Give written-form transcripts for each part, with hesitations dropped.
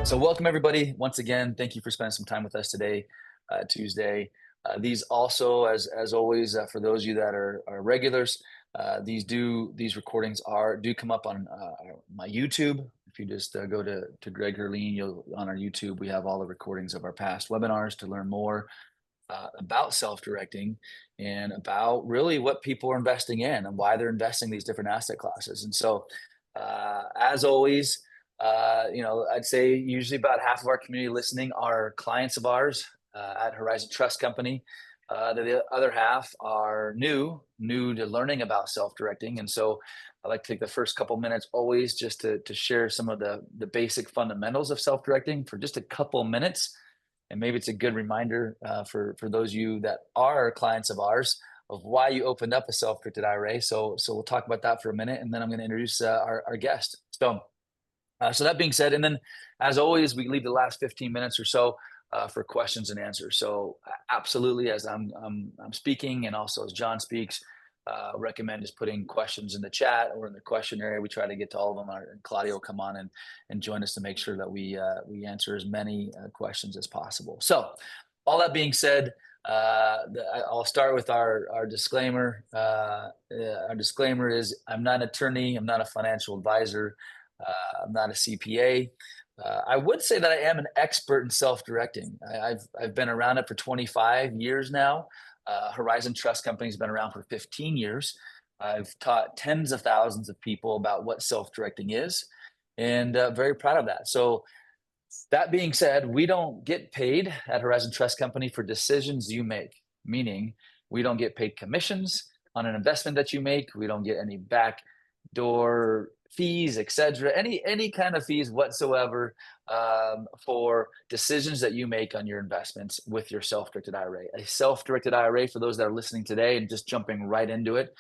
So welcome everybody. Once again, thank you for spending some time with us today, Tuesday. These also, as always, for those of you that are regulars, these recordings do come up on my YouTube. If you just go to Greg Herleen, you'll on our YouTube, we have all the recordings of our past webinars to learn more about self-directing and about really what people are investing in and why they're investing these different asset classes. And so, as always, I'd say usually about half of our community listening are clients of ours at Horizon Trust Company. The other half are new to learning about self-directing. And so I like to take the first couple minutes always just to share some of the basic fundamentals of self-directing for just a couple minutes. And maybe it's a good reminder for those of you that are clients of ours of why you opened up a self-directed IRA. So we'll talk about that for a minute, and then I'm going to introduce our guest. So that being said, and then as always, we leave the last 15 minutes or so for questions and answers. So absolutely, as I'm speaking, and also as John speaks, recommend just putting questions in the chat or in the question area. We try to get to all of them. And Claudia will come on and join us to make sure that we answer as many questions as possible. So all that being said, I'll start with our disclaimer. Our disclaimer is I'm not an attorney. I'm not a financial advisor. I'm not a CPA. I would say that I am an expert in self-directing. I've been around it for 25 years now. Horizon Trust Company has been around for 15 years. I've taught tens of thousands of people about what self-directing is, and very proud of that. So that being said, we don't get paid at Horizon Trust Company for decisions you make, meaning we don't get paid commissions on an investment that you make. We don't get any backdoor fees, etc., any kind of fees whatsoever for decisions that you make on your investments with your self-directed IRA. A self-directed IRA, for those that are listening today and just jumping right into it,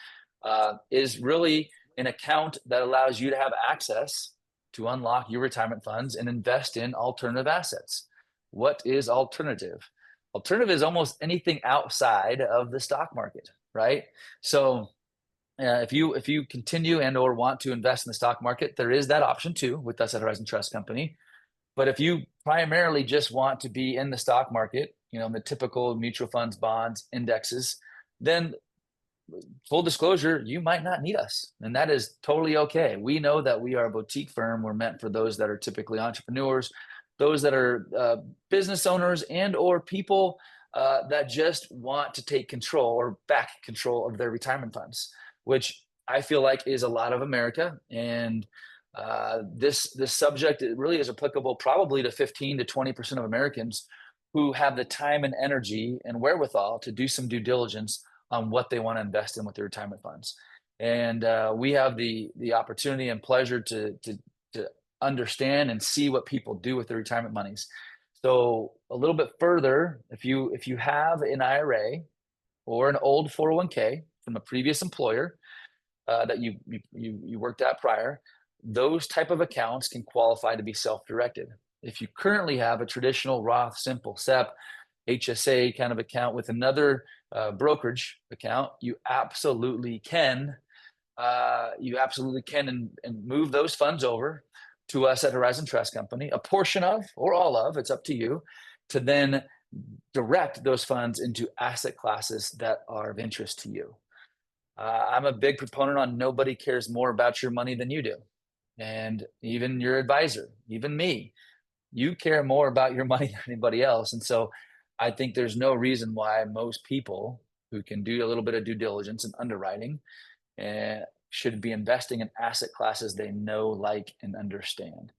is really an account that allows you to have access to unlock your retirement funds and invest in alternative assets. What is alternative? Alternative is almost anything outside of the stock market, right? So if you continue and or want to invest in the stock market, there is that option too with us at Horizon Trust Company. But if you primarily just want to be in the stock market, in the typical mutual funds, bonds, indexes, then full disclosure, you might not need us. And that is totally okay. We know that we are a boutique firm. We're meant for those that are typically entrepreneurs, those that are business owners, and or people that just want to take control or back control of their retirement funds, which I feel like is a lot of America. And this subject really is applicable probably to 15 to 20% of Americans who have the time and energy and wherewithal to do some due diligence on what they want to invest in with their retirement funds. And we have the opportunity and pleasure to understand and see what people do with their retirement monies. So a little bit further, if you have an IRA or an old 401k from a previous employer that you worked at prior, those type of accounts can qualify to be self-directed. If you currently have a traditional Roth, Simple, SEP, HSA kind of account with another brokerage account, you absolutely can and move those funds over to us at Horizon Trust Company, a portion of or all of, it's up to you, to then direct those funds into asset classes that are of interest to you. I'm a big proponent on nobody cares more about your money than you do. And even your advisor, even me, you care more about your money than anybody else. And so I think there's no reason why most people who can do a little bit of due diligence and underwriting should be investing in asset classes they know, like, and understand.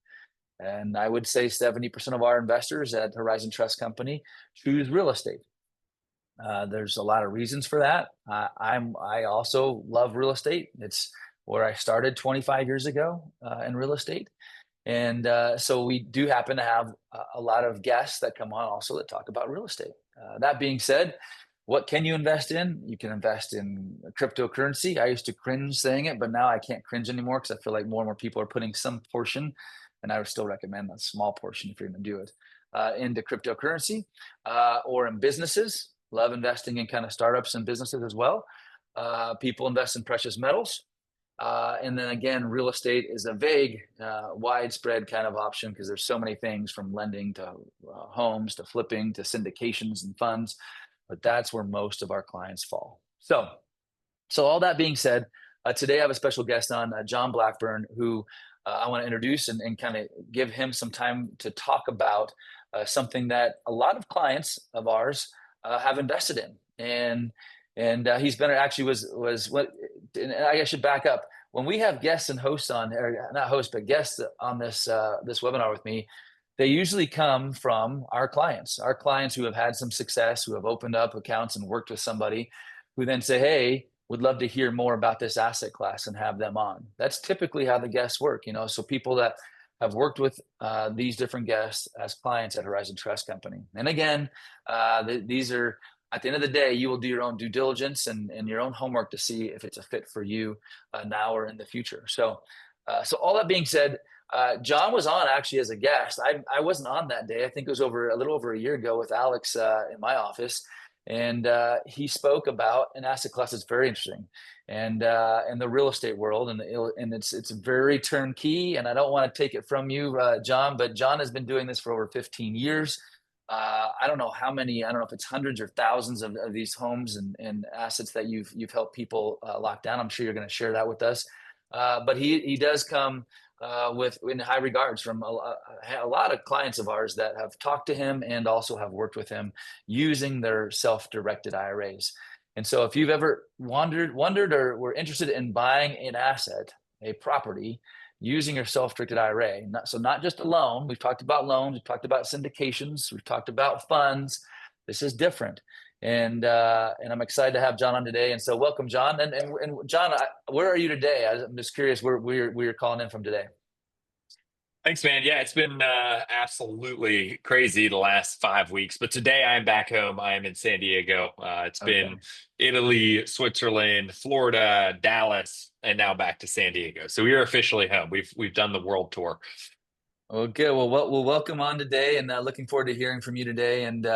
And I would say 70% of our investors at Horizon Trust Company choose real estate. There's a lot of reasons for that. I also love real estate. It's where I started 25 years ago in real estate. And so we do happen to have a lot of guests that come on also that talk about real estate. That being said, what can you invest in? You can invest in cryptocurrency. I used to cringe saying it, but now I can't cringe anymore because I feel like more and more people are putting some portion, and I would still recommend a small portion if you're going to do it, into cryptocurrency or in businesses. Love investing in kind of startups and businesses as well. People invest in precious metals. And then again, real estate is a vague, widespread kind of option because there's so many things from lending to homes to flipping to syndications and funds, but that's where most of our clients fall. So all that being said, today I have a special guest on, John Blackburn, who I want to introduce and kind of give him some time to talk about something that a lot of clients of ours have invested in. And he's been actually was what, and I should back up. When we have guests and hosts on, or not hosts, but guests on this webinar with me, they usually come from our clients who have had some success, who have opened up accounts and worked with somebody, who then say, "Hey, would love to hear more about this asset class," and have them on. That's typically how the guests work, you know. So people that have worked with these different guests as clients at Horizon Trust Company. And again, these are, at the end of the day, you will do your own due diligence and your own homework to see if it's a fit for you now or in the future. So all that being said, John was on actually as a guest. I wasn't on that day. I think it was a little over a year ago with Alex in my office. And he spoke about an asset class that's very interesting, and in the real estate world, and it's very turnkey. And I don't want to take it from you, John, but John has been doing this for over 15 years. I don't know how many. I don't know if it's hundreds or thousands of these homes and assets that you've helped people lock down. I'm sure you're going to share that with us. But he does come with in high regards from a lot of clients of ours that have talked to him and also have worked with him using their self-directed IRAs. And so if you've ever wondered or were interested in buying an asset, a property, using your self-directed IRA, not just a loan. We've talked about loans, we've talked about syndications, we've talked about funds. This is different. And I'm excited to have John on today. And so welcome, John. And John, where are you today? I'm just curious where you're calling in from today. Thanks, man. Yeah, it's been absolutely crazy the last 5 weeks, but today I'm back home. I am in San Diego. It's Okay. been Italy, Switzerland, Florida, Dallas, and now back to San Diego. So we are officially home. We've done the world tour. Well, good. Well, welcome on today, and looking forward to hearing from you today. And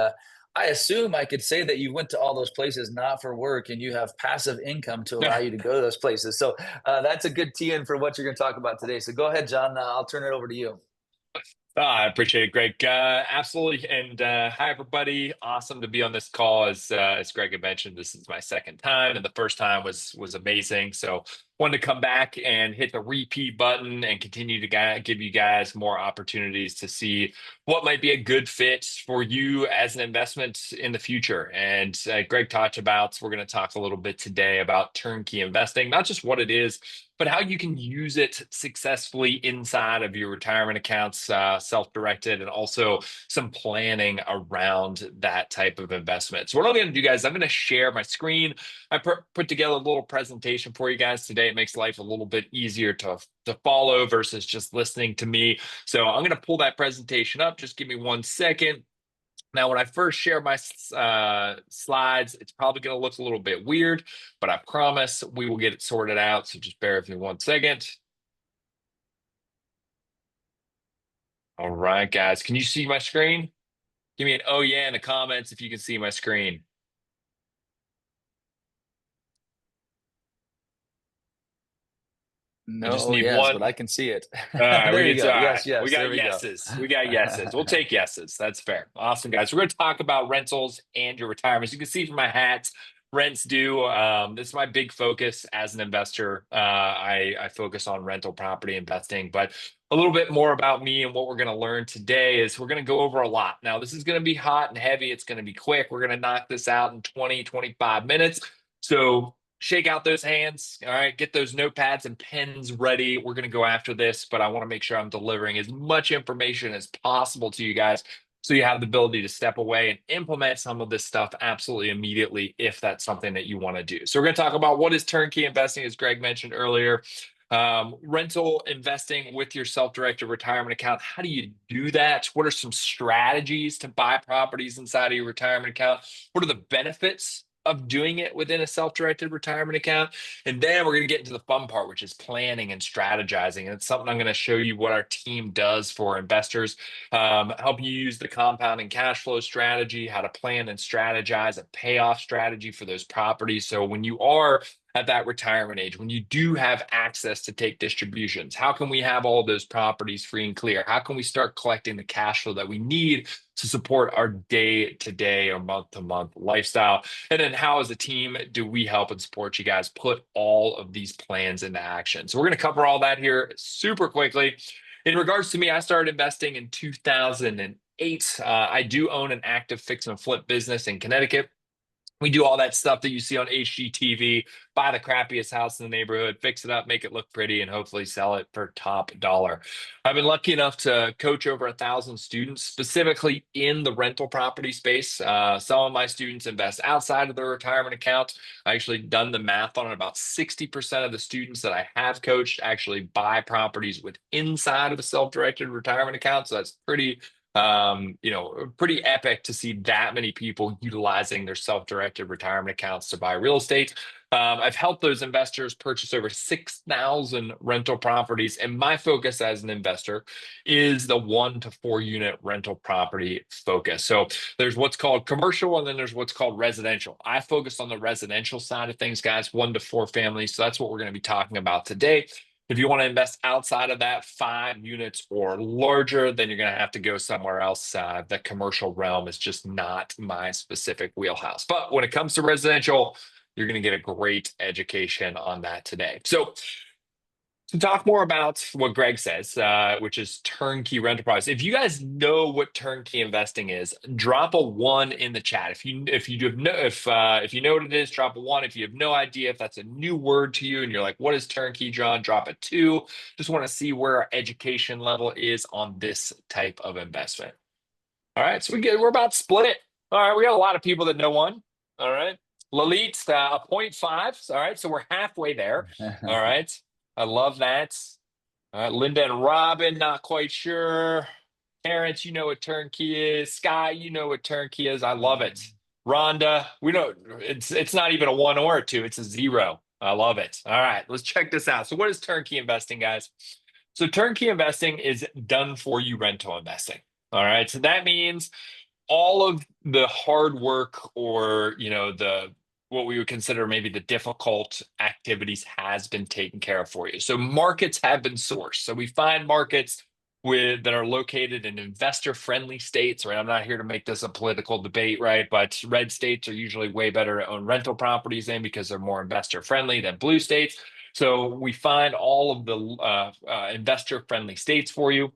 I assume I could say that you went to all those places not for work, and you have passive income to allow you to go to those places. So that's a good tee-in for what you're going to talk about today. So go ahead, John. I'll turn it over to you. I appreciate it, Greg. Absolutely. And hi, everybody. Awesome to be on this call. As Greg had mentioned, this is my second time, and the first time was amazing. So wanted to come back and hit the repeat button and continue to give you guys more opportunities to see what might be a good fit for you as an investment in the future. And Greg talked about, so we're going to talk a little bit today about turnkey investing, not just what it is, but how you can use it successfully inside of your retirement accounts, self-directed, and also some planning around that type of investment. So what I'm going to do, guys, I'm going to share my screen. I put together a little presentation for you guys today. It makes life a little bit easier to follow versus just listening to me. So I'm going to pull that presentation up. Just give me 1 second. Now, when I first share my slides, it's probably going to look a little bit weird, but I promise we will get it sorted out. So just bear with me 1 second. All right, guys, can you see my screen? Give me an oh yeah in the comments if you can see my screen. I just No, need yes, one. but I can see it. All right, There you go. all right. Yes, We yes. There got we go. yeses. We got yeses. We'll take yeses. That's fair. Awesome, guys. We're going to talk about rentals and your retirement. As you can see from my hats, rents due. This is my big focus as an investor. I focus on rental property investing, but a little bit more about me and what we're going to learn today is we're going to go over a lot. Now, this is going to be hot and heavy. It's going to be quick. We're going to knock this out in 20, 25 minutes. So shake out those hands. All right, get those notepads and pens ready. We're going to go after this, but I want to make sure I'm delivering as much information as possible to you guys so you have the ability to step away and implement some of this stuff absolutely immediately if that's something that you want to do. So we're going to talk about what is turnkey investing, as Greg mentioned earlier. Rental investing with your self-directed retirement account. How do you do that? What are some strategies to buy properties inside of your retirement account? What are the benefits of doing it within a self-directed retirement account? And then we're going to get into the fun part, which is planning and strategizing. And it's something I'm going to show you what our team does for investors, help you use the compounding cash flow strategy, how to plan and strategize a payoff strategy for those properties. So when you are at that retirement age, when you do have access to take distributions? How can we have all those properties free and clear? How can we start collecting the cash flow that we need to support our day-to-day or month-to-month lifestyle? And then how, as a team, do we help and support you guys put all of these plans into action? So we're going to cover all that here super quickly. In regards to me, I started investing in 2008. I do own an active fix and flip business in Connecticut. We do all that stuff that you see on HGTV, buy the crappiest house in the neighborhood, fix it up, make it look pretty, and hopefully sell it for top dollar. I've been lucky enough to coach over 1,000 students, specifically in the rental property space. Some of my students invest outside of their retirement account. I actually done the math on it. About 60% of the students that I have coached actually buy properties with inside of a self-directed retirement account. So that's pretty epic to see that many people utilizing their self-directed retirement accounts to buy real estate. I've helped those investors purchase over 6,000 rental properties, and my focus as an investor is the 1 to 4 unit rental property focus. So there's what's called commercial, and then there's what's called residential. I focus on the residential side of things, guys, 1 to 4 families. So that's what we're going to be talking about today. If you want to invest outside of that, 5 units or larger, then you're going to have to go somewhere else. The commercial realm is just not my specific wheelhouse. But when it comes to residential, you're going to get a great education on that today. So to talk more about what Greg says, which is turnkey rental properties. If you guys know what turnkey investing is, drop a 1 in the chat. If you know what it is, drop a 1. If you have no idea if that's a new word to you and you're like, what is turnkey, John? Drop a 2. Just want to see where our education level is on this type of investment. All right, so we're about to split it. All right, we got a lot of people that know 1. All right, Lalit, a 0.5. All right, so we're halfway there. All right. I love that. Linda and Robin, not quite sure. Terrence, you know what turnkey is. Sky, you know what turnkey is. I love it. Rhonda, we don't. It's not even a 1 or a 2. It's a 0. I love it. All right, let's check this out. So, what is turnkey investing, guys? So, turnkey investing is done for you rental investing. All right, so that means all of the hard work, or the what we would consider maybe the difficult activities, has been taken care of for you. So markets have been sourced. So we find markets that are located in investor-friendly states, right? I'm not here to make this a political debate, right? But red states are usually way better to own rental properties in because they're more investor-friendly than blue states. So we find all of the investor-friendly states for you.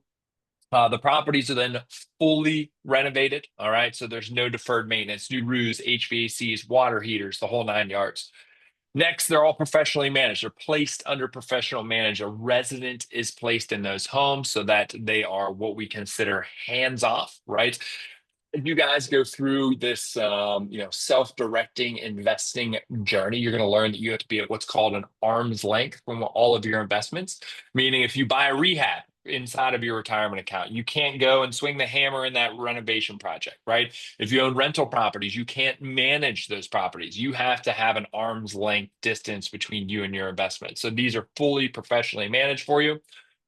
The properties are then fully renovated. All right. So there's no deferred maintenance, new roofs, HVACs, water heaters, the whole 9 yards. Next, they're all professionally managed. They're placed under professional management. A resident is placed in those homes so that they are what we consider hands off, right? If you guys go through this, self-directing investing journey, you're going to learn that you have to be at what's called an arm's length from all of your investments. Meaning, if you buy a rehab inside of your retirement account, you can't go and swing the hammer in that renovation project, right? If you own rental properties, you can't manage those properties. You have to have an arm's length distance between you and your investment. So these are fully professionally managed for you.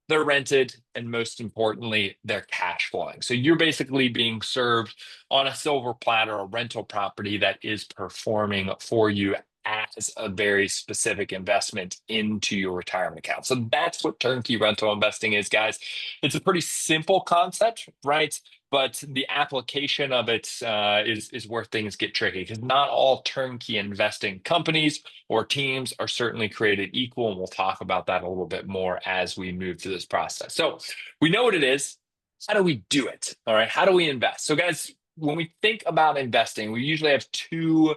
They're rented, and most importantly, they're cash flowing. So you're basically being served on a silver platter a rental property that is performing for you as a very specific investment into your retirement account. So that's what turnkey rental investing is, guys. It's a pretty simple concept, right? But the application of it is where things get tricky, because not all turnkey investing companies or teams are certainly created equal. And we'll talk about that a little bit more as we move through this process. So we know what it is. How do we do it? All right. How do we invest? So, guys, when we think about investing, we usually have 2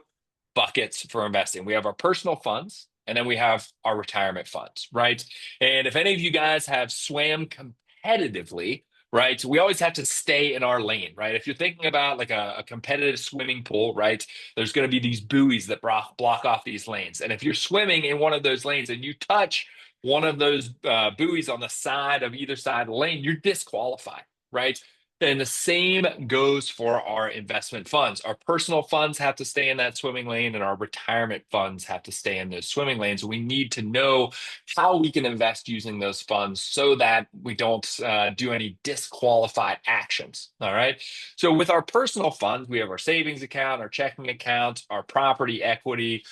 buckets for investing. We have our personal funds, and then we have our retirement funds, right? And if any of you guys have swam competitively, right, we always have to stay in our lane, right? If you're thinking about like a competitive swimming pool, right, there's going to be these buoys that block off these lanes. And if you're swimming in one of those lanes and you touch one of those buoys on the side of either side of the lane, you're disqualified, right? And the same goes for our investment funds. Our personal funds have to stay in that swimming lane, and our retirement funds have to stay in those swimming lanes. We need to know how we can invest using those funds so that we don't do any disqualified actions. All right. So, with our personal funds, we have our savings account, our checking account, our property equity,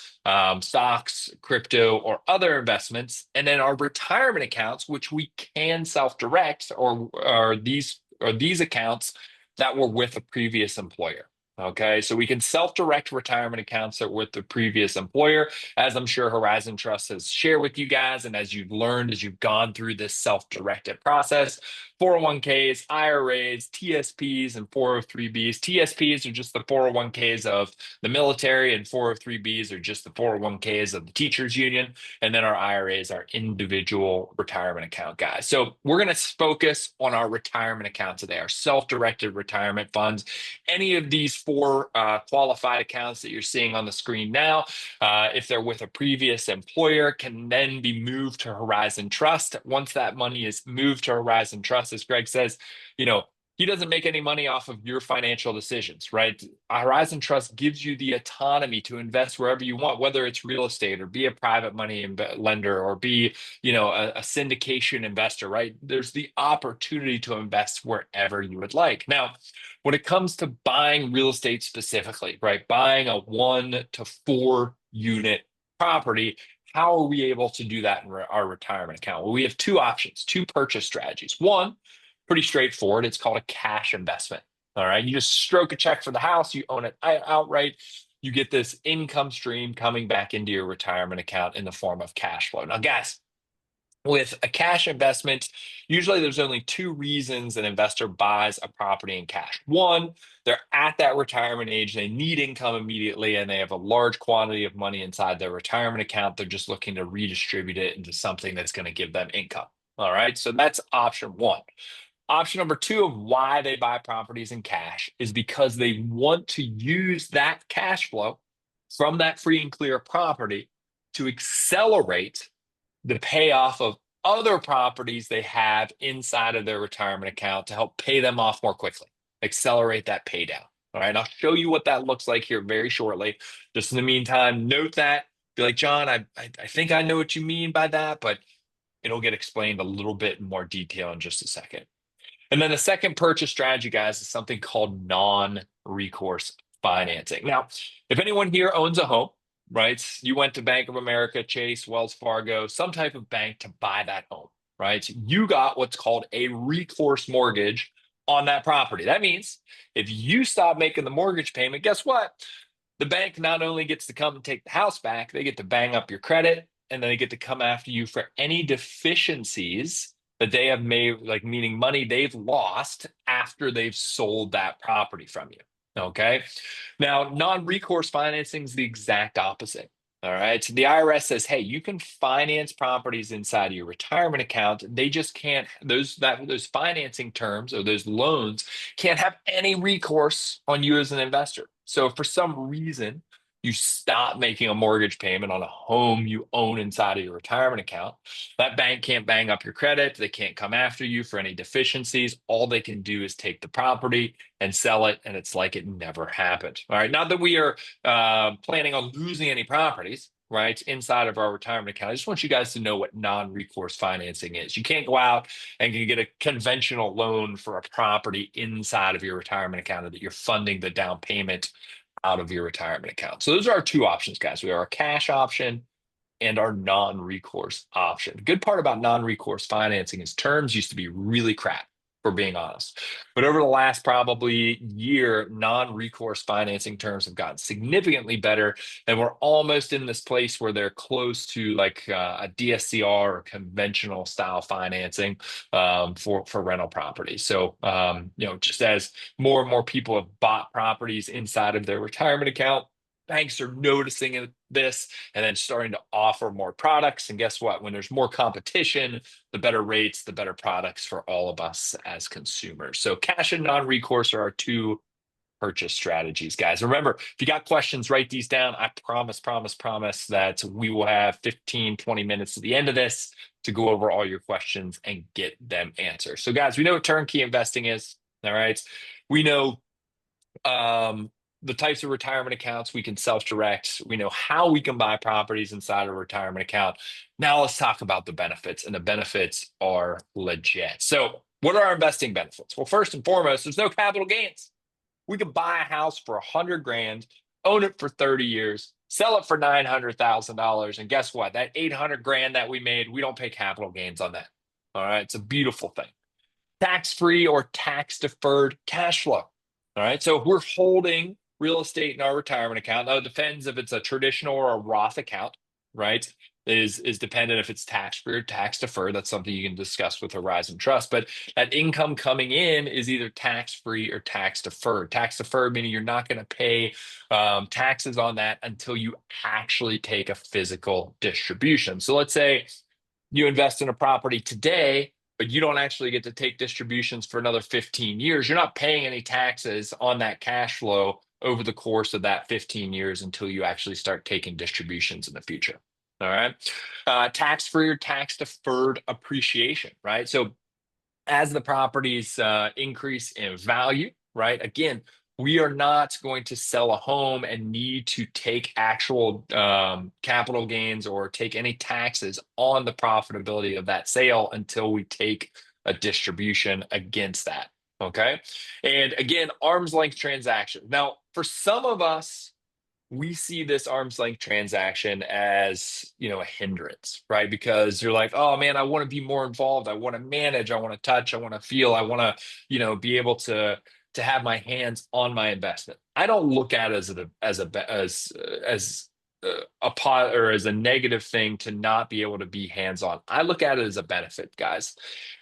stocks, crypto, or other investments, and then our retirement accounts, which we can self-direct, or these accounts that were with a previous employer. Okay, so we can self-direct retirement accounts that were with the previous employer, as I'm sure Horizon Trust has shared with you guys, and as you've learned as you've gone through this self-directed process. 401ks, IRAs, TSPs, and 403bs. TSPs are just the 401ks of the military, and 403bs are just the 401ks of the teachers union. And then our IRAs are individual retirement account guys. So we're going to focus on our retirement account today, our self-directed retirement funds. Any of these four qualified accounts that you're seeing on the screen now, if they're with a previous employer, can then be moved to Horizon Trust. Once that money is moved to Horizon Trust, as Greg says, he doesn't make any money off of your financial decisions, right? Horizon Trust gives you the autonomy to invest wherever you want, whether it's real estate or be a private money lender or be, a syndication investor, right? There's the opportunity to invest wherever you would like. Now, when it comes to buying real estate specifically, right? Buying a 1 to 4 unit property, how are we able to do that in our retirement account? Well, we have two options, two purchase strategies. One, pretty straightforward. It's called a cash investment. All right. You just stroke a check for the house, you own it outright. You get this income stream coming back into your retirement account in the form of cash flow. Now, guys, with a cash investment, usually there's only two reasons an investor buys a property in cash. One, they're at that retirement age, they need income immediately, and they have a large quantity of money inside their retirement account. They're just looking to redistribute it into something that's going to give them income. All right, so that's option one. Option number two of why they buy properties in cash is because they want to use that cash flow from that free and clear property to accelerate the payoff of other properties they have inside of their retirement account to help pay them off more quickly, accelerate that pay down. All right, I'll show you what that looks like here very shortly. Just in the meantime, note that. Be like, John, I think I know what you mean by that, but it'll get explained a little bit in more detail in just a second. And then the second purchase strategy, guys, is something called non-recourse financing. Now, if anyone here owns a home, right, you went to Bank of America, Chase, Wells Fargo, some type of bank to buy that home, right? You got what's called a recourse mortgage on that property. That means if you stop making the mortgage payment, guess what? The bank not only gets to come and take the house back, they get to bang up your credit, and then they get to come after you for any deficiencies that they have made, like meaning money they've lost after they've sold that property from you. Okay. Now, non-recourse financing is the exact opposite. All right. So the IRS says, hey, you can finance properties inside of your retirement account. They just can't, those financing terms or those loans can't have any recourse on you as an investor. So if for some reason you stop making a mortgage payment on a home you own inside of your retirement account, that bank can't bang up your credit. They can't come after you for any deficiencies. All they can do is take the property and sell it, and it's like it never happened. All right. Not that we are planning on losing any properties, right, inside of our retirement account. I just want you guys to know what non-recourse financing is. You can't go out and you get a conventional loan for a property inside of your retirement account that you're funding the down payment out of your retirement account. So those are our two options, guys. We have our cash option and our non-recourse option. The good part about non-recourse financing is terms used to be really crap, for being honest. But over the last probably year, non-recourse financing terms have gotten significantly better, and we're almost in this place where they're close to like a DSCR or conventional style financing for rental properties. So just as more and more people have bought properties inside of their retirement account, banks are noticing this and then starting to offer more products. And guess what? When there's more competition, the better rates, the better products for all of us as consumers. So cash and non-recourse are our two purchase strategies, guys. Remember, if you got questions, write these down. I promise that we will have 15, 20 minutes at the end of this to go over all your questions and get them answered. So guys, we know what turnkey investing is. All right. We know the types of retirement accounts we can self-direct. We know how we can buy properties inside a retirement account. Now let's talk about the benefits, and the benefits are legit. So what are our investing benefits? Well, first and foremost, there's no capital gains. We could buy a house for 100 grand, own it for 30 years, sell it for $900,000. And guess what? That 800 grand that we made, we don't pay capital gains on that. All right. It's a beautiful thing. Tax-free or tax-deferred cash flow. All right. So if we're holding real estate in our retirement account, now it depends if it's a traditional or a Roth account, right? Is dependent if it's tax-free or tax-deferred. That's something you can discuss with Horizon Trust. But that income coming in is either tax-free or tax-deferred. Tax-deferred meaning you're not going to pay taxes on that until you actually take a physical distribution. So let's say you invest in a property today, but you don't actually get to take distributions for another 15 years. You're not paying any taxes on that cash flow over the course of that 15 years until you actually start taking distributions in the future. All right. Tax-free or tax-deferred appreciation, right? So as the properties increase in value, right? Again, we are not going to sell a home and need to take actual capital gains or take any taxes on the profitability of that sale until we take a distribution against that. Okay. And again, arm's length transaction. Now, for some of us, we see this arm's length transaction as, a hindrance, right? Because you're like, oh man, I want to be more involved. I want to manage. I want to touch. I want to feel. I want to, be able to have my hands on my investment. I don't look at it as a pot or as a negative thing to not be able to be hands on. I look at it as a benefit, guys.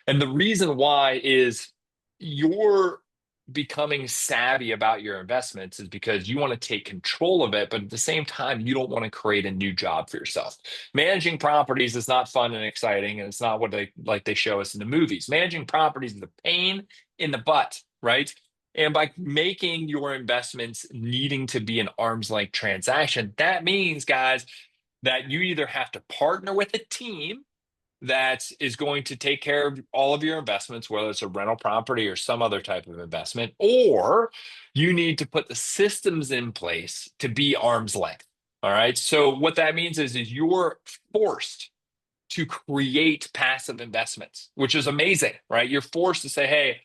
And the reason why is you're becoming savvy about your investments is because you want to take control of it, but at the same time, you don't want to create a new job for yourself. Managing properties is not fun and exciting, and it's not what they show us in the movies. Managing properties is a pain in the butt, right? And by making your investments needing to be an arm's length transaction, that means, guys, that you either have to partner with a team that is going to take care of all of your investments, whether it's a rental property or some other type of investment, or you need to put the systems in place to be arm's length. All right. So what that means is you're forced to create passive investments, which is amazing, right? You're forced to say, hey,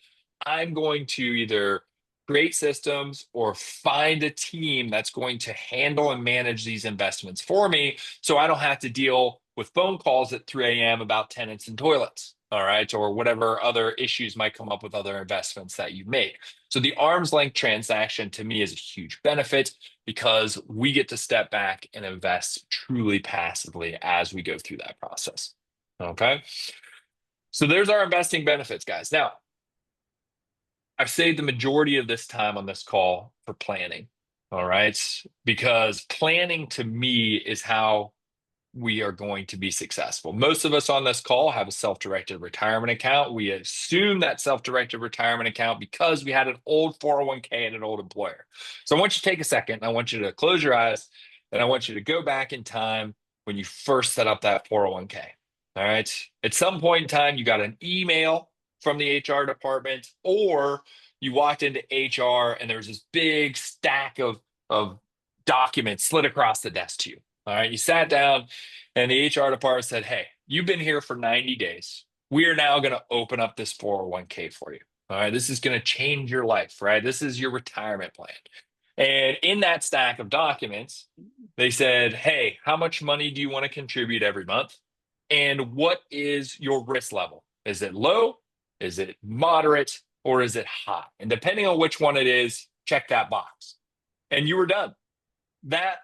I'm going to either create systems or find a team that's going to handle and manage these investments for me so I don't have to deal with phone calls at 3 a.m. about tenants and toilets, all right, or whatever other issues might come up with other investments that you make. So the arm's length transaction to me is a huge benefit because we get to step back and invest truly passively as we go through that process. Okay. So there's our investing benefits, guys. Now, I've saved the majority of this time on this call for planning. All right. Because planning to me is how we are going to be successful. Most of us on this call have a self-directed retirement account. We assume that self-directed retirement account because we had an old 401k and an old employer. So I want you to take a second. I want you to close your eyes and I want you to go back in time when you first set up that 401k. All right. At some point in time, you got an email from the HR department, or you walked into HR and there was this big stack of documents slid across the desk to you. All right. You sat down and the HR department said, hey, you've been here for 90 days. We are now going to open up this 401k for you. All right. This is going to change your life, right? This is your retirement plan. And in that stack of documents, they said, hey, how much money do you want to contribute every month? And what is your risk level? Is it low? Is it moderate? Or is it high? And depending on which one it is, check that box. And you were done. That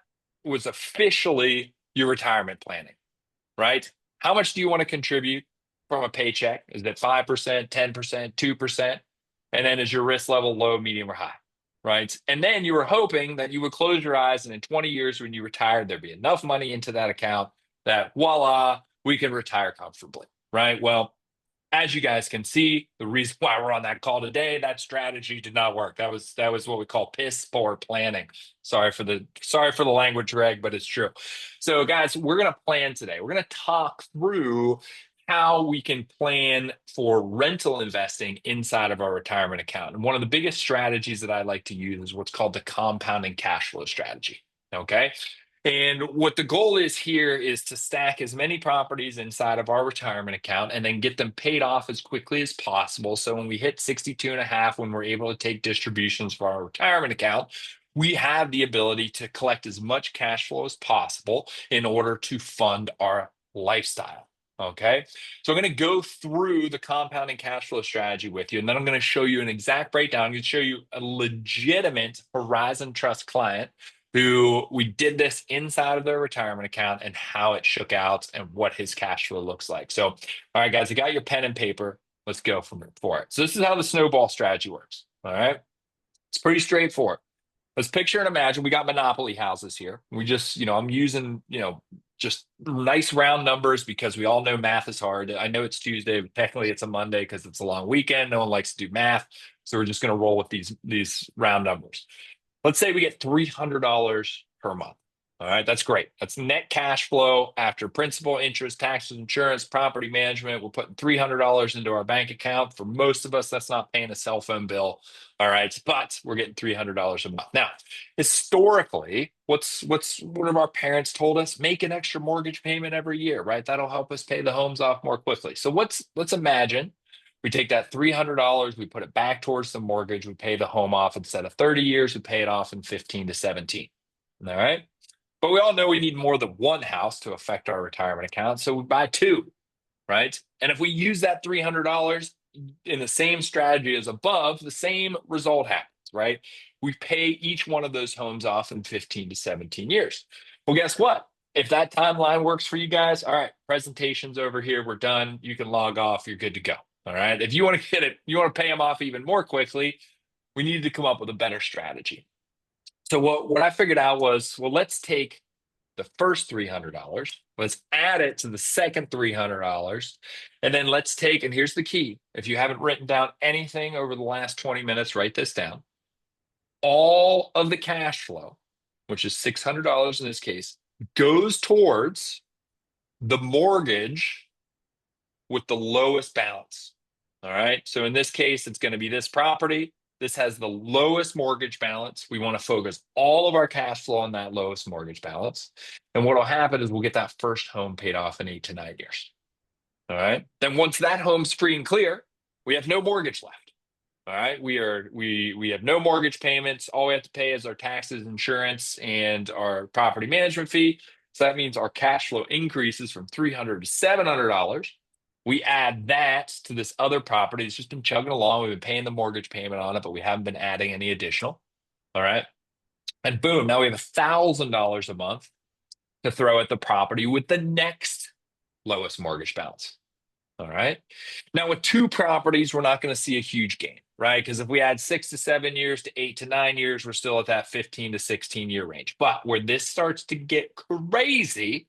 was officially your retirement planning, right? How much do you want to contribute from a paycheck? Is it 5%, 10%, 2%? And then is your risk level low, medium, or high, right? And then you were hoping that you would close your eyes and in 20 years when you retired, there'd be enough money into that account that voila, we can retire comfortably, right? Well, as you guys can see, the reason why we're on that call today, that strategy did not work. That was what we call piss poor planning. Sorry for the language, Greg, but it's true. So guys, we're going to plan today. We're going to talk through how we can plan for rental investing inside of our retirement account. And one of the biggest strategies that I like to use is what's called the compounding cash flow strategy. Okay. And what the goal is here is to stack as many properties inside of our retirement account and then get them paid off as quickly as possible. So when we hit 62 and a half, when we're able to take distributions for our retirement account, we have the ability to collect as much cash flow as possible in order to fund our lifestyle. Okay. So I'm going to go through the compounding cash flow strategy with you, and then I'm going to show you an exact breakdown. I'm going to show you a legitimate Horizon Trust client who we did this inside of their retirement account and how it shook out and what his cash flow looks like. So, all right, guys, you got your pen and paper. Let's go for it. So this is how the snowball strategy works. All right. It's pretty straightforward. Let's picture and imagine we got monopoly houses here. We just, I'm using, just nice round numbers because we all know math is hard. I know it's Tuesday, but technically it's a Monday because it's a long weekend. No one likes to do math. So we're just going to roll with these round numbers. Let's say we get $300 per month. All right, that's great. That's net cash flow after principal, interest, taxes, insurance, property management. We're putting $300 into our bank account. For most of us, that's not paying a cell phone bill. All right, but we're getting $300 a month. Now, historically, what's one of our parents told us? Make an extra mortgage payment every year, right? That'll help us pay the homes off more quickly. So let's imagine we take that $300, we put it back towards the mortgage, we pay the home off instead of 30 years, we pay it off in 15 to 17. All right. But we all know we need more than one house to affect our retirement account. So we buy two, right? And if we use that $300 in the same strategy as above, the same result happens, right? We pay each one of those homes off in 15 to 17 years. Well, guess what? If that timeline works for you guys, all right, presentation's over here. We're done. You can log off. You're good to go. All right. If you want to get it, you want to pay them off even more quickly, we needed to come up with a better strategy. So what I figured out was, well, let's take the first $300, let's add it to the second $300, and then let's take, and here's the key, if you haven't written down anything over the last 20 minutes, write this down. All of the cash flow, which is $600 in this case, goes towards the mortgage with the lowest balance. All right. So in this case, it's going to be this property. This has the lowest mortgage balance. We want to focus all of our cash flow on that lowest mortgage balance. And what will happen is we'll get that first home paid off in 8 to 9 years. All right. Then once that home's free and clear, we have no mortgage left. All right. We have no mortgage payments. All we have to pay is our taxes, insurance, and our property management fee. So that means our cash flow increases from $300 to $700. We add that to this other property. It's just been chugging along. We've been paying the mortgage payment on it, but we haven't been adding any additional. All right. And boom, now we have $1,000 a month to throw at the property with the next lowest mortgage balance. All right. Now, with two properties, we're not going to see a huge gain, right? Because if we add 6 to 7 years to 8 to 9 years, we're still at that 15 to 16 year range. But where this starts to get crazy,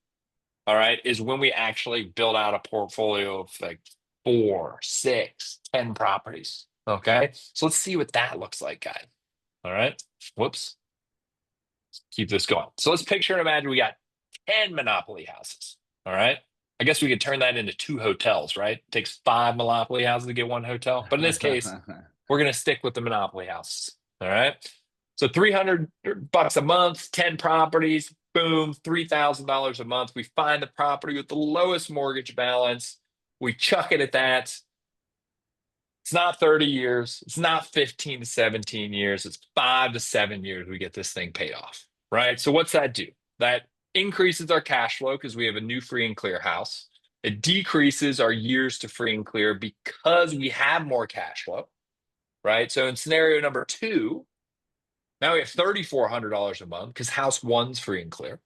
all right, is when we actually build out a portfolio of like 4, 6, 10 properties. Okay. So let's see what that looks like, guys. All right. Whoops. Keep this going. So let's picture and imagine we got 10 monopoly houses. All right. I guess we could turn that into 2 hotels, right? It takes 5 monopoly houses to get 1 hotel. But in this case, we're going to stick with the monopoly houses. All right. So $300 a month, 10 properties, boom, $3,000 a month. We find the property with the lowest mortgage balance. We chuck it at that. It's not 30 years. It's not 15 to 17 years. It's 5 to 7 years we get this thing paid off, right? So what's that do? That increases our cash flow because we have a new free and clear house. It decreases our years to free and clear because we have more cash flow, right? So in scenario number 2, now we have $3,400 a month because house 1's free and clear.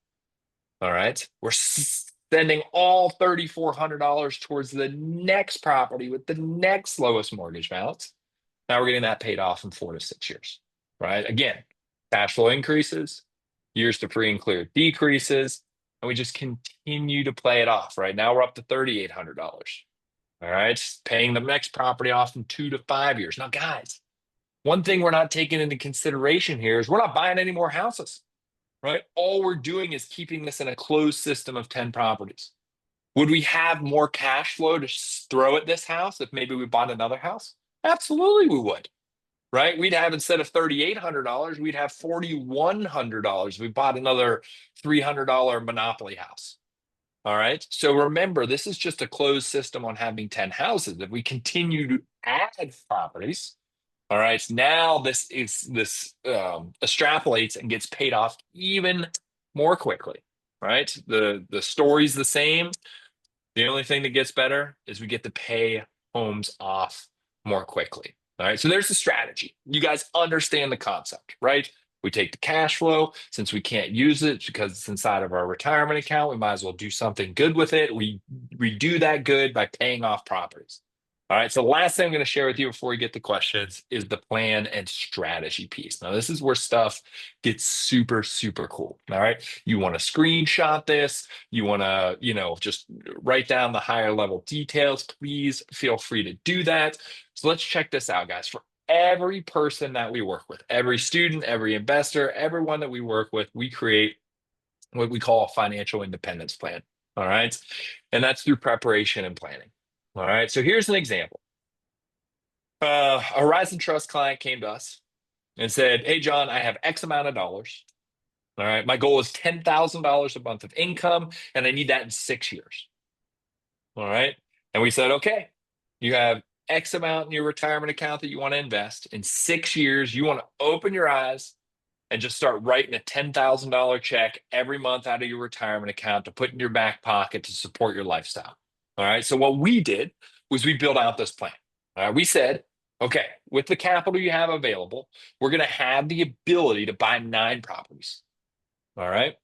All right. We're sending all $3,400 towards the next property with the next lowest mortgage balance. Now we're getting that paid off in 4 to 6 years, right? Again, cash flow increases, years to free and clear decreases, and we just continue to play it off, right? Now we're up to $3,800. All right. Paying the next property off in 2 to 5 years. Now, guys, one thing we're not taking into consideration here is we're not buying any more houses, right? All we're doing is keeping this in a closed system of 10 properties. Would we have more cash flow to throw at this house if maybe we bought another house? Absolutely, we would. Right? We'd have, instead of $3,800, we'd have $4,100. We bought another $300 Monopoly house. All right. So remember, this is just a closed system on having 10 houses. If we continue to add properties, all right, now this extrapolates and gets paid off even more quickly. Right? The story's the same. The only thing that gets better is we get to pay homes off more quickly. All right. So there's the strategy. You guys understand the concept, right? We take the cash flow. Since we can't use it because it's inside of our retirement account, we might as well do something good with it. We do that good by paying off properties. All right. So the last thing I'm going to share with you before we get to questions is the plan and strategy piece. Now, this is where stuff gets super, super cool. All right. You want to screenshot this. You want to, just write down the higher level details. Please feel free to do that. So let's check this out, guys. For every person that we work with, every student, every investor, everyone that we work with, we create what we call a financial independence plan. All right. And that's through preparation and planning. All right. So here's an example. A Horizon Trust client came to us and said, "Hey, John, I have X amount of dollars. All right. My goal is $10,000 a month of income, and I need that in 6 years." All right. And we said, "Okay, you have X amount in your retirement account that you want to invest. In 6 years, you want to open your eyes and just start writing a $10,000 check every month out of your retirement account to put in your back pocket to support your lifestyle." All right. So what we did was we built out this plan. All right. We said, okay, with the capital you have available, we're going to have the ability to buy 9 properties. All right.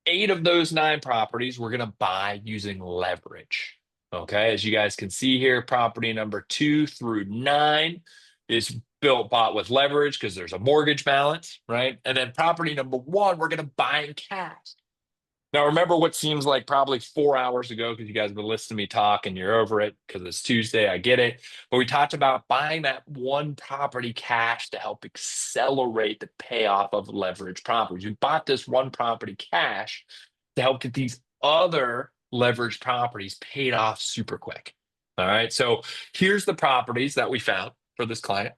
8 of those 9 properties we're going to buy using leverage. Okay. As you guys can see here, property number 2 through 9 is bought with leverage because there's a mortgage balance, right? And then property number 1, we're going to buy in cash. Now, remember what seems like probably 4 hours ago, because you guys have been listening to me talk and you're over it because it's Tuesday. I get it. But we talked about buying that one property cash to help accelerate the payoff of leverage properties. We bought this one property cash to help get these other leverage properties paid off super quick. All right. So here's the properties that we found for this client.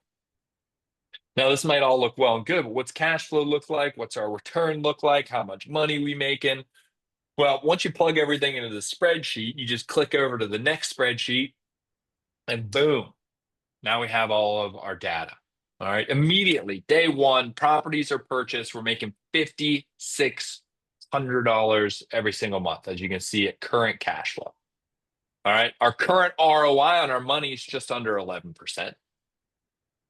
Now, this might all look well and good, but what's cash flow look like? What's our return look like? How much money we making? Well, once you plug everything into the spreadsheet, you just click over to the next spreadsheet and boom, now we have all of our data. All right. Immediately, day 1, properties are purchased. We're making $5,600 every single month, as you can see at current cash flow. All right. Our current ROI on our money is just under 11%.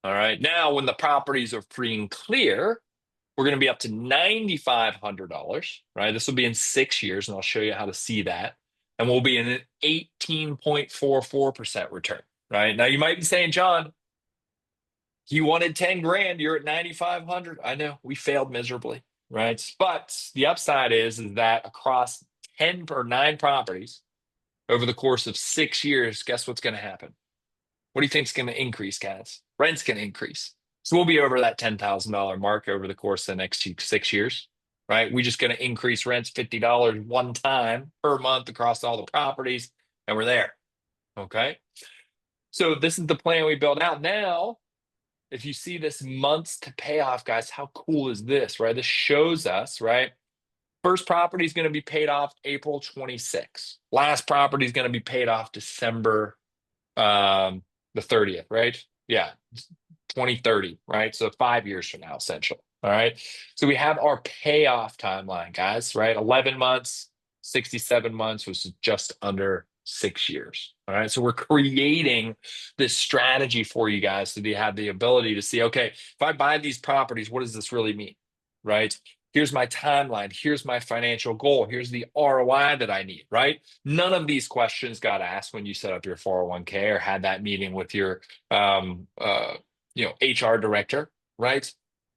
All right. Now, when the properties are free and clear, we're going to be up to $9,500, right? This will be in 6 years, and I'll show you how to see that. And we'll be in an 18.44% return, right? Now, you might be saying, "John, you wanted 10 grand, you're at 9,500. I know we failed miserably, right? But the upside is that across 10 or 9 properties over the course of 6 years, guess what's going to happen? What do you think is going to increase, guys? Rent's going to increase. So we'll be over that $10,000 mark over the course of the next 6 years, right? We're just going to increase rents $50 one time per month across all the properties, and we're there. Okay. So this is the plan we built out. Now, if you see this months to pay off, guys, how cool is this, right? This shows us, right? First property is going to be paid off April 26th. Last property is going to be paid off December the 30th, right? Yeah, 2030, right? So 5 years from now, essentially. All right. So we have our payoff timeline, guys, right? 11 months, 67 months, which is just under 6 years. All right. So we're creating this strategy for you guys to have the ability to see, okay, if I buy these properties, what does this really mean? Right? Here's my timeline. Here's my financial goal. Here's the ROI that I need, right? None of these questions got asked when you set up your 401k or had that meeting with your HR director, right?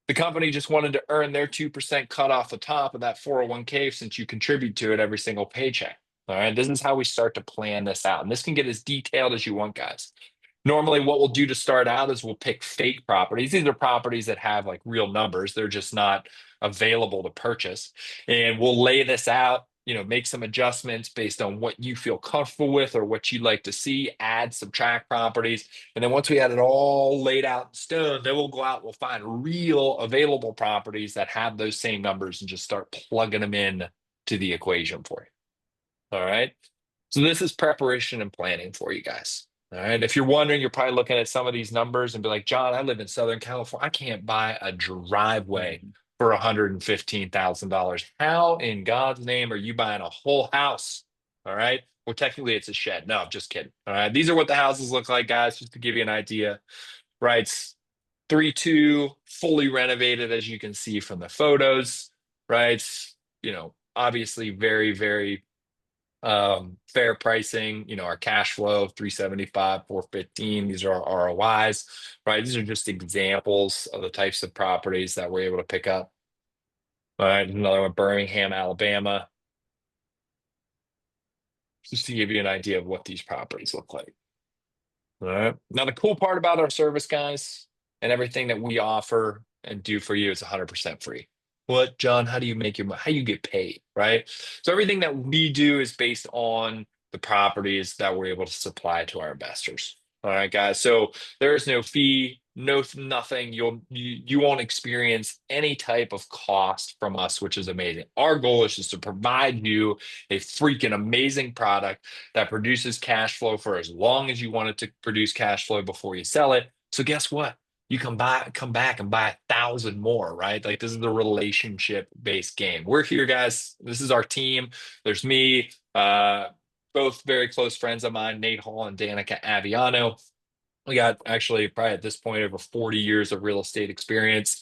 The company just wanted to earn their 2% cut off the top of that 401k since you contribute to it every single paycheck. All right. This is how we start to plan this out. And this can get as detailed as you want, guys. Normally, what we'll do to start out is we'll pick fake properties. These are properties that have like real numbers. They're just not available to purchase. And we'll lay this out, make some adjustments based on what you feel comfortable with or what you'd like to see, add, subtract properties. And then once we had it all laid out in stone, then we'll go out, we'll find real available properties that have those same numbers and just start plugging them in to the equation for you. All right. So this is preparation and planning for you guys. All right. If you're wondering, you're probably looking at some of these numbers and be like, John, I live in Southern California. I can't buy a driveway Mhm. for $115,000. How in God's name are you buying a whole house? All right. Well, technically it's a shed. No, I'm just kidding. All right. These are what the houses look like, guys, just to give you an idea. Right. It's 3-2, fully renovated, as you can see from the photos. Right. Obviously very, very fair pricing. Our cash flow 375, 415. These are our ROIs, right? These are just examples of the types of properties that we're able to pick up. All right, another one, Birmingham, Alabama, just to give you an idea of what these properties look like. All right. Now, the cool part about our service, guys, and everything that we offer and do for you is 100% free. What, John? How do you make your money? How you get paid, right? So everything that we do is based on the properties that we're able to supply to our investors. All right, guys. So there is no fee, no nothing. You won't experience any type of cost from us, which is amazing. Our goal is just to provide you a freaking amazing product that produces cash flow for as long as you want it to produce cash flow before you sell it. So guess what? You come back and buy 1,000 more, right? Like this is a relationship based game. We're here, guys. This is our team. There's me, both very close friends of mine, Nate Hall and Danica Aviano. We got actually probably at this point over 40 years of real estate experience.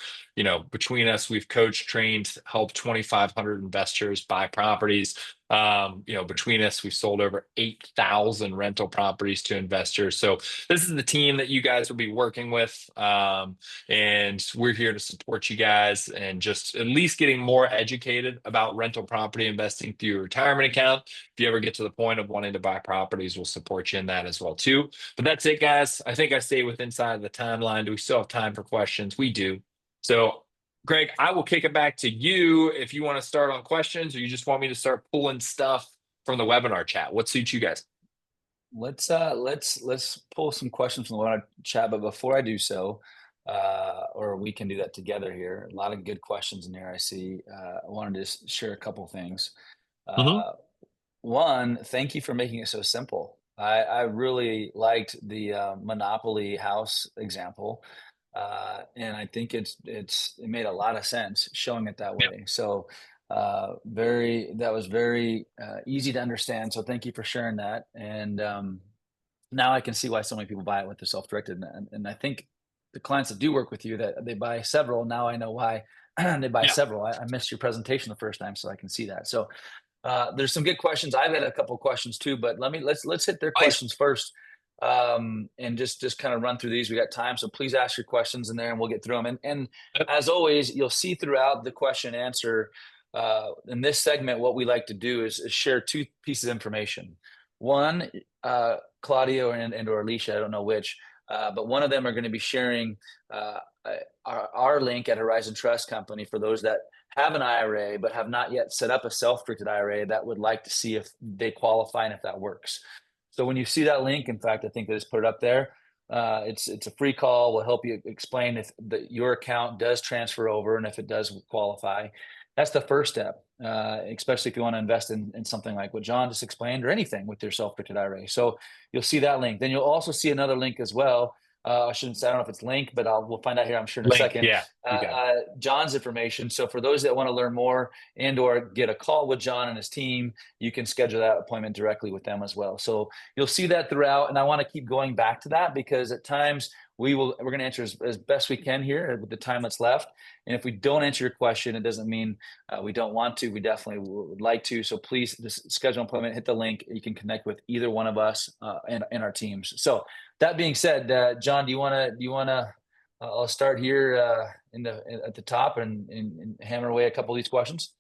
Between us, we've coached, trained, helped 2,500 investors buy properties. Between us, we've sold over 8,000 rental properties to investors. So this is the team that you guys will be working with. And we're here to support you guys and just at least getting more educated about rental property investing through your retirement account. If you ever get to the point of wanting to buy properties, we'll support you in that as well too. But that's it, guys. I think I stay within inside of the timeline. Do we still have time for questions? We do. So, Greg, I will kick it back to you if you want to start on questions, or you just want me to start pulling stuff from the webinar chat. What suits you guys? Let's pull some questions from the webinar chat, but before I do so, or we can do that together here. A lot of good questions in there. I see. I wanted to share a couple things. Hmm. Uh, One, thank you for making it so simple. I really liked the Monopoly house example, and I think it made a lot of sense showing it that Yeah. way. So that was very easy to understand. So thank you for sharing that. And now I can see why so many people buy it with the self-directed. And I think the clients that do work with you that they buy several. Now I know why they buy Yeah. several. I missed your presentation the first time, so I can see that. So there's some good questions. I've had a couple of questions too, but let's hit their Nice. questions first, and just kind of run through these. We got time, so please ask your questions in there, and we'll get through them. And Yep. as always, you'll see throughout the question and answer in this segment, what we like to do is share two pieces of information. One, Claudio and or Alicia, I don't know which, but one of them are going to be sharing our link at Horizon Trust Company for those that have an IRA but have not yet set up a self-directed IRA that would like to see if they qualify and if that works. So when you see that link, in fact, I think I just put it up there. It's a free call. We'll help you explain if your account does transfer over and if it does qualify. That's the first step, especially if you want to invest in something like what John just explained or anything with your self-directed IRA. So you'll see that link. Then you'll also see another link as well. I shouldn't say, I don't know if it's link, but we'll find out here, I'm sure, in a Link. second. Yeah. You got it. John's information. So for those that want to learn more and or get a call with John and his team, you can schedule that appointment directly with them as well. So you'll see that throughout. And I want to keep going back to that because at times we're going to answer as best we can here with the time that's left. And if we don't answer your question, it doesn't mean we don't want to. We definitely would like to. So please just schedule an appointment, hit the link. You can connect with either one of us and our teams. So that being said, John, do you want to? I'll start here at the top and hammer away a couple of these questions.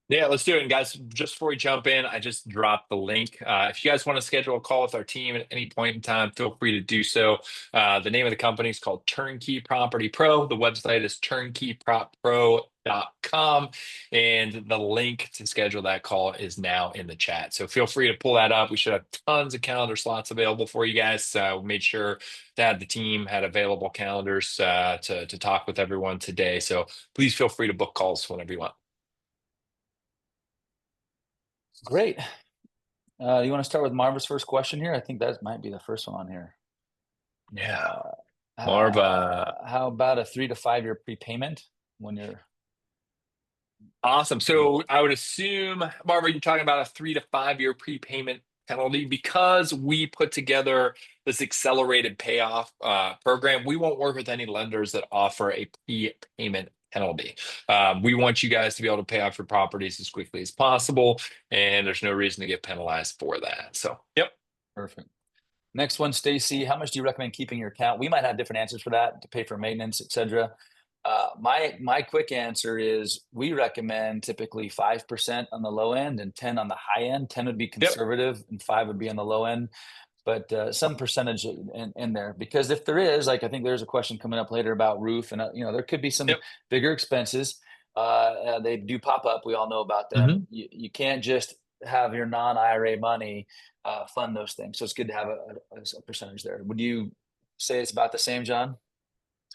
Yeah, let's do it. And guys, just before we jump in, I just dropped the link. If you guys want to schedule a call with our team at any point in time, feel free to do so. The name of the company is called Turnkey Property Pro. The website is turnkeyproppro.com. non-recourse.com. And the link to schedule that call is now in the chat. So feel free to pull that up. We should have tons of calendar slots available for you guys. We made sure that the team had available calendars to talk with everyone today. So please feel free to book calls whenever you want. Great. You want to start with Marva's first question here? I think that might be the first one on here. Yeah. Marva. How about a 3 to 5 year prepayment when you're Awesome. So I would assume, Marva, you're talking about a 3 to 5 year prepayment penalty because we put together this accelerated payoff program. We won't work with any lenders that offer a prepayment penalty. We want you guys to be able to pay off your properties as quickly as possible, and there's no reason to get penalized for that. So, yep. Perfect. Next one, Stacy, how much do you recommend keeping your account? We might have different answers for that, to pay for maintenance, etc. My quick answer is we recommend typically 5% on the low end and 10 on the high end. 10 would be conservative and 5 would be on the low end, but some percentage in there, because if there is, like, I think there's a question coming up later about roof, and there could be some bigger expenses. They do pop up. We all know about them. You can't just have your non-IRA money fund those things. So it's good to have a percentage there. Would you say it's about the same, John?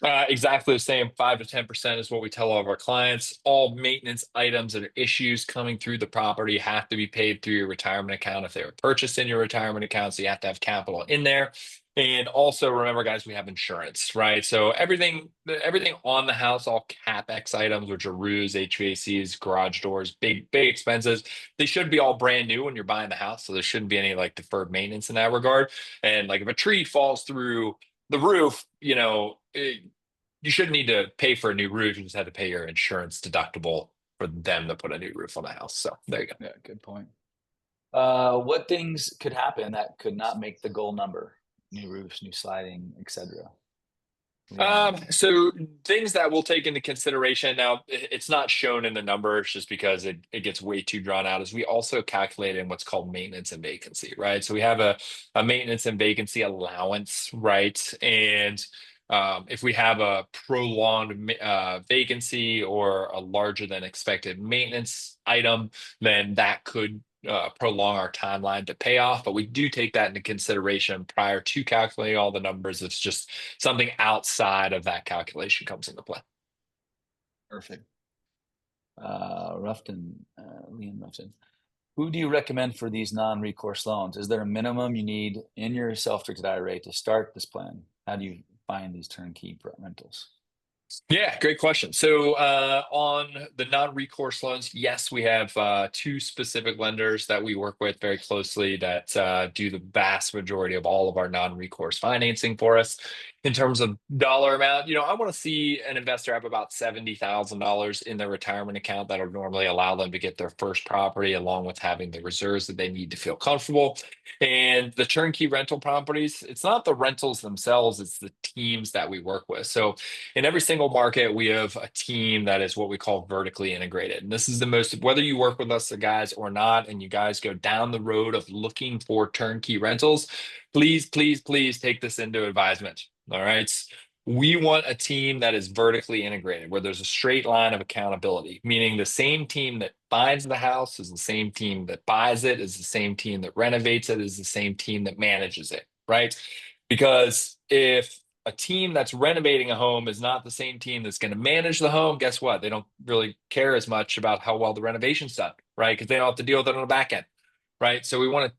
Exactly the same. 5 to 10% is what we tell all of our clients. All maintenance items and issues coming through the property have to be paid through your retirement account if they were purchased in your retirement account. So you have to have capital in there. And also remember, guys, we have insurance, right? So everything on the house, all CapEx items, which are roofs, HVACs, garage doors, big expenses, they should be all brand new when you're buying the house. So there shouldn't be any like deferred maintenance in that regard. And like if a tree falls through the roof, you shouldn't need to pay for a new roof. You just have to pay your insurance deductible for them to put a new roof on the house. So there you go. Yeah, good point. What things could happen that could not make the goal number? New roofs, new sliding, etc. So things that we'll take into consideration now, it's not shown in the numbers just because it gets way too drawn out, is we also calculate in what's called maintenance and vacancy, right? So we have a maintenance and vacancy allowance, right? And if we have a prolonged vacancy or a larger than expected maintenance item, then that could prolong our timeline to pay off. But we do take that into consideration prior to calculating all the numbers. It's just something outside of that calculation comes into play. Perfect. Ruffton, Liam Ruffton. Who do you recommend for these non-recourse loans? Is there a minimum you need in your self-directed IRA to start this plan? How do you find these turnkey rentals? Yeah, great question. So on the non-recourse loans, yes, we have 2 specific lenders that we work with very closely that do the vast majority of all of our non-recourse financing for us. In terms of dollar amount, I want to see an investor have about $70,000 in their retirement account that'll normally allow them to get their first property, along with having the reserves that they need to feel comfortable. And the turnkey rental properties, it's not the rentals themselves, it's the teams that we work with. So in every single market, we have a team that is what we call vertically integrated. And this is the most, whether you work with us, guys, or not, and you guys go down the road of looking for turnkey rentals, please take this into advisement. All right. We want a team that is vertically integrated, where there's a straight line of accountability, meaning the same team that finds the house is the same team that buys it, is the same team that renovates it, is the same team that manages it, right? Because if a team that's renovating a home is not the same team that's going to manage the home, guess what? They don't really care as much about how well the renovation's done, right? Because they don't have to deal with it on the back end. Right. So we want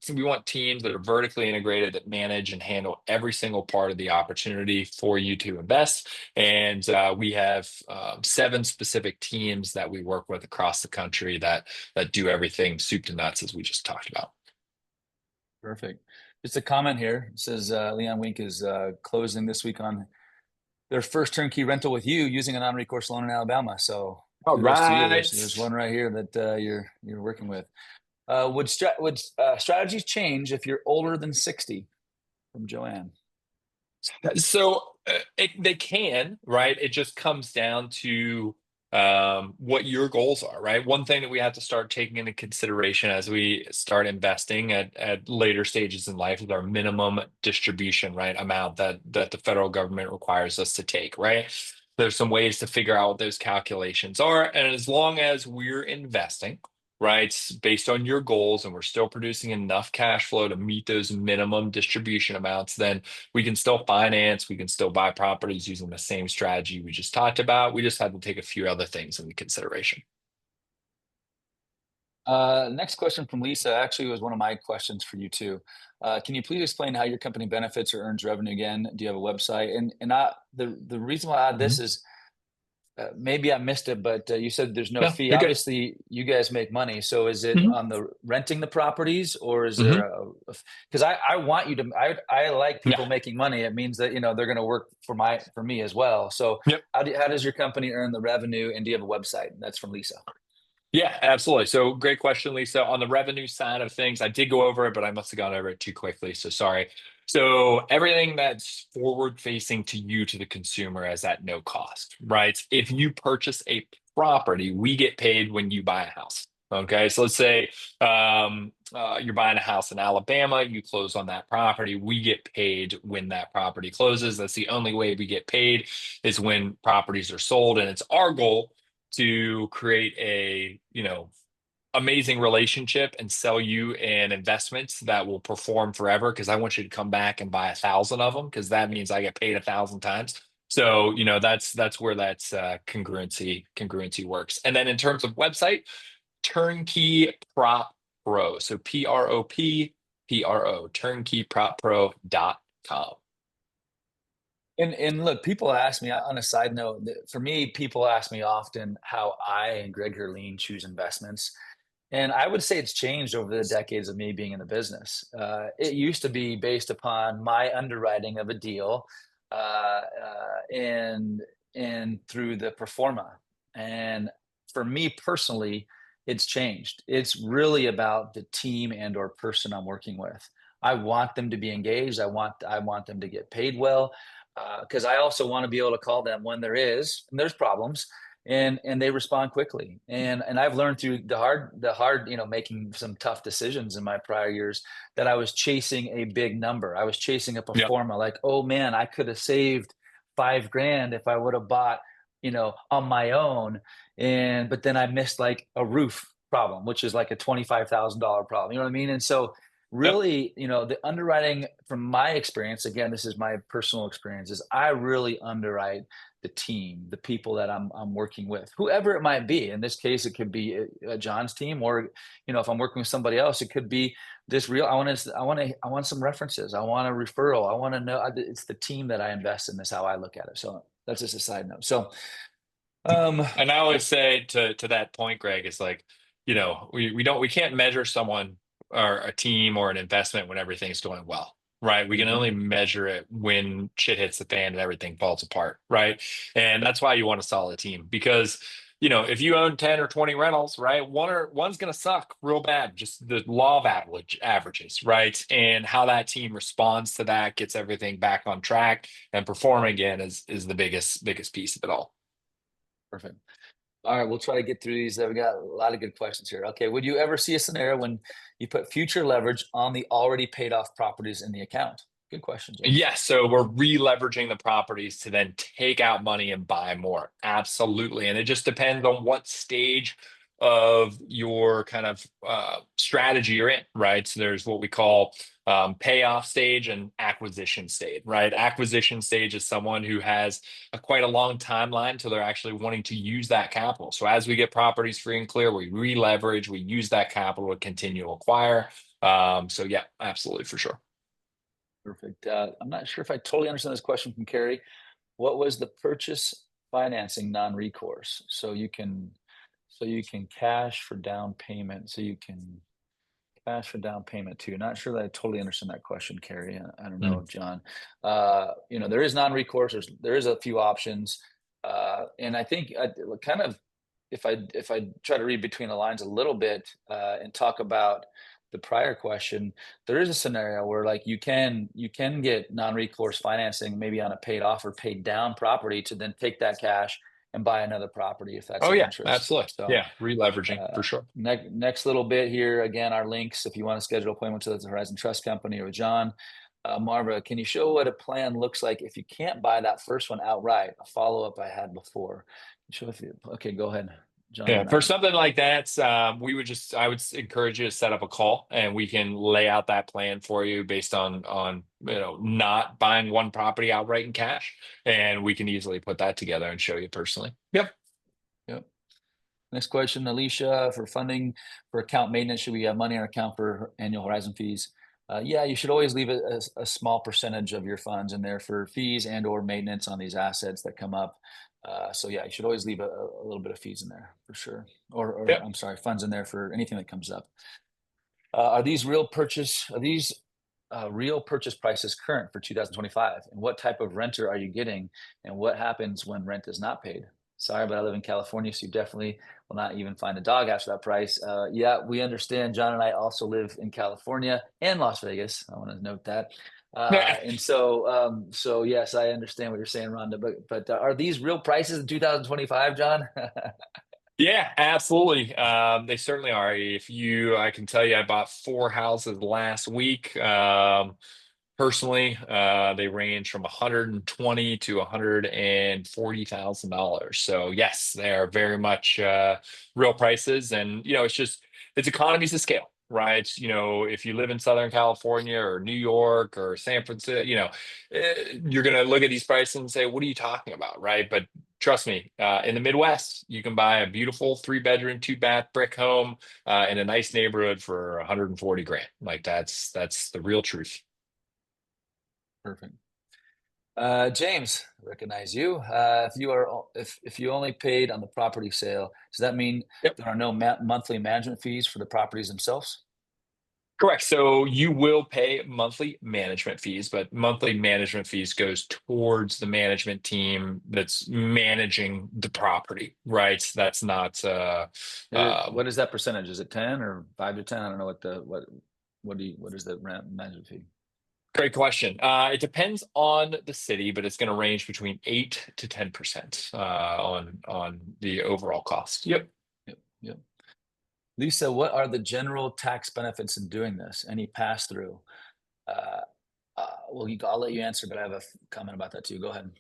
teams that are vertically integrated, that manage and handle every single part of the opportunity for you to invest. And we have 7 specific teams that we work with across the country that do everything soup to nuts, as we just talked about. Perfect. Just a comment here. It says Leon Wink is closing this week on their first turnkey rental with you using a non-recourse loan in Alabama. So all right, there's one right here that you're working with. Would strategies change if you're older than 60? From Joanne. So they can, right? It just comes down to what your goals are, right? One thing that we have to start taking into consideration as we start investing at later stages in life is our minimum distribution, right? Amount that the federal government requires us to take, right? There's some ways to figure out what those calculations are. And as long as we're investing, right, based on your goals, and we're still producing enough cash flow to meet those minimum distribution amounts, then we can still finance, we can still buy properties using the same strategy we just talked about. We just had to take a few other things into consideration. Next question from Lisa actually was one of my questions for you too. Can you please explain how your company benefits or earns revenue again? Do you have a website? The reason why I add Mhm. this is maybe I missed it, but you said there's no No, fee. you're good. Obviously, you guys make money. So is it Mhm. on the renting the properties, or is there Mhm. a? Because I want you to. I like Yeah. people making money. It means that they're going to work for me as well. So Yep. how does your company earn the revenue? And do you have a website? That's from Lisa. Yeah, absolutely. So great question, Lisa. On the revenue side of things, I did go over it, but I must have gone over it too quickly. So sorry. So everything that's forward facing to you, to the consumer, is at no cost, right? If you purchase a property, we get paid when you buy a house. Okay. So let's say you're buying a house in Alabama, you close on that property. We get paid when that property closes. That's the only way we get paid, is when properties are sold. And it's our goal to create a amazing relationship and sell you an investment that will perform forever, because I want you to come back and buy 1,000 of them, because that means I get paid 1,000 times. So that's where that's congruency works. And then in terms of website, Turnkey Prop Pro. So PROPPRO, turnkeyproppro.com. And look, people ask me on a side note. For me, people ask me often how I and Greg Herleen choose investments. And I would say it's changed over the decades of me being in the business. It used to be based upon my underwriting of a deal, and through the performa. And for me personally, it's changed. It's really about the team and or person I'm working with. I want them to be engaged. I want them to get paid well, because I also want to be able to call them when there's problems, and they respond quickly. And I've learned through the hard making some tough decisions in my prior years, that I was chasing a big number. I was chasing a Yeah. performer, like, oh man, I could have saved 5 grand if I would have bought on my own. But then I missed like a roof problem, which is like a $25,000 problem, you know what I mean? And so Yep. really, the underwriting, from my experience, again, this is my personal experience, is I really underwrite the team, the people that I'm working with, whoever it might be. In this case, it could be John's team, or if I'm working with somebody else, it could be this real. I want some references. I want a referral. I want to know. It's the team that I invest in. Is how I look at it. So that's just a side note. So, um, And I always say to that point, Greg, it's like, we can't measure someone or a team or an investment when everything's going well, right? We can mhm. only measure it when shit hits the fan and everything falls apart, right? And that's why you want a solid team, because if you own 10 or 20 rentals, right, one's going to suck real bad, just the law of averages, right? And how that team responds to that, gets everything back on track and performing again, is the biggest piece of it all. Perfect. All right, we'll try to get through these. We got a lot of good questions here. Okay, would you ever see a scenario when you put future leverage on the already paid off properties in the account? Good question, James. Yes, so we're re-leveraging the properties to then take out money and buy more. Absolutely. And it just depends on what stage of your kind of strategy you're in, right? So there's what we call payoff stage and acquisition stage, right? Acquisition stage is someone who has quite a long timeline till they're actually wanting to use that capital. So as we get properties free and clear, we re-leverage, we use that capital to continue to acquire. So yeah, absolutely, for sure. Perfect. I'm not sure if I totally understand this question from Carrie. What was the purchase financing non-recourse? So you can cash for down payment. So you can cash for down payment too. Not sure that I totally understand that question, Carrie. I don't know, Mm. John. There is non-recourse. There is a few options, and I think kind of, if I try to read between the lines a little bit, and talk about the prior question, there is a scenario where like you can get non-recourse financing, maybe on a paid off or paid down property, to then take that cash and buy another property if that's Oh of yeah, interest. absolutely. So Yeah, re-leveraging for sure. next little bit here, again, our links, if you want to schedule appointments with the Horizon Trust Company or with John. Marva, can you show what a plan looks like if you can't buy that first one outright? A follow-up I had before. Show if you, okay, go ahead, John. Yeah, And for something like that, I would encourage you to set up a call and we can lay out that plan for you based on not buying one property outright in cash, and we can easily put that together and show you personally. Yep. yep. Next question, Alicia, for funding for account maintenance, should we have money on our account for annual Horizon fees? Yeah, you should always leave a small percentage of your funds in there for fees and or maintenance on these assets that come up. So yeah, you should always leave a little bit of fees in there for sure. Or Yep. I'm sorry, funds in there for anything that comes up. Are these real purchase? Are these real purchase prices current for 2025? And what type of renter are you getting? And what happens when rent is not paid? Sorry, but I live in California, so you definitely will not even find a dog after that price. Yeah, we understand. John and I also live in California and Las Vegas. I want to note that. And so yes, I understand what you're saying, Rhonda. But are these real prices in 2025, John? Yeah, absolutely. They certainly are. I can tell you, I bought 4 houses last week. Personally, they range from 120 to $140,000. So yes, they are very much real prices, and it's economies of scale, right? If you live in Southern California or New York or San Francisco, you're going to look at these prices and say, "What are you talking about?" Right? But trust me, in the Midwest, you can buy a beautiful 3 bedroom, 2 bath brick home in a nice neighborhood for 140 grand. Like that's the real truth. Perfect. James, recognize you. If you only paid on the property sale, does that mean Yep. there are no monthly management fees for the properties themselves? Correct. So you will pay monthly management fees, but monthly management fees goes towards the management team that's managing the property, right? That's not What is that percentage? Is it 10 or 5 to 10? I don't know what is the management fee? great question. It depends on the city, but it's going to range between 8 to 10% on the overall cost. Yep. Yep, yep. Lisa, what are the general tax benefits in doing this? Any pass through? Uh, well, I'll let you answer, but I have a comment about that too. Go ahead.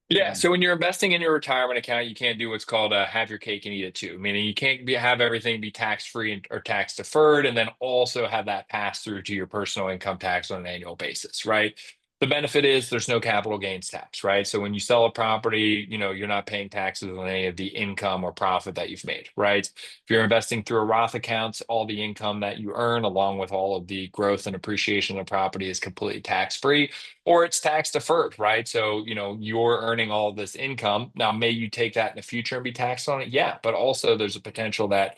Yeah, John. so when you're investing in your retirement account, you can't do what's called have your cake and eat it too. Meaning you can't have everything be tax free or tax deferred, and then also have that pass through to your personal income tax on an annual basis, right? The benefit is there's no capital gains tax, right? So when you sell a property, you're not paying taxes on any of the income or profit that you've made, right? If you're investing through a Roth account, all the income that you earn, along with all of the growth and appreciation of the property, is completely tax free, or it's tax deferred, right? So, you're earning all this income. Now, may you take that in the future and be taxed on it? Yeah, but also there's a potential that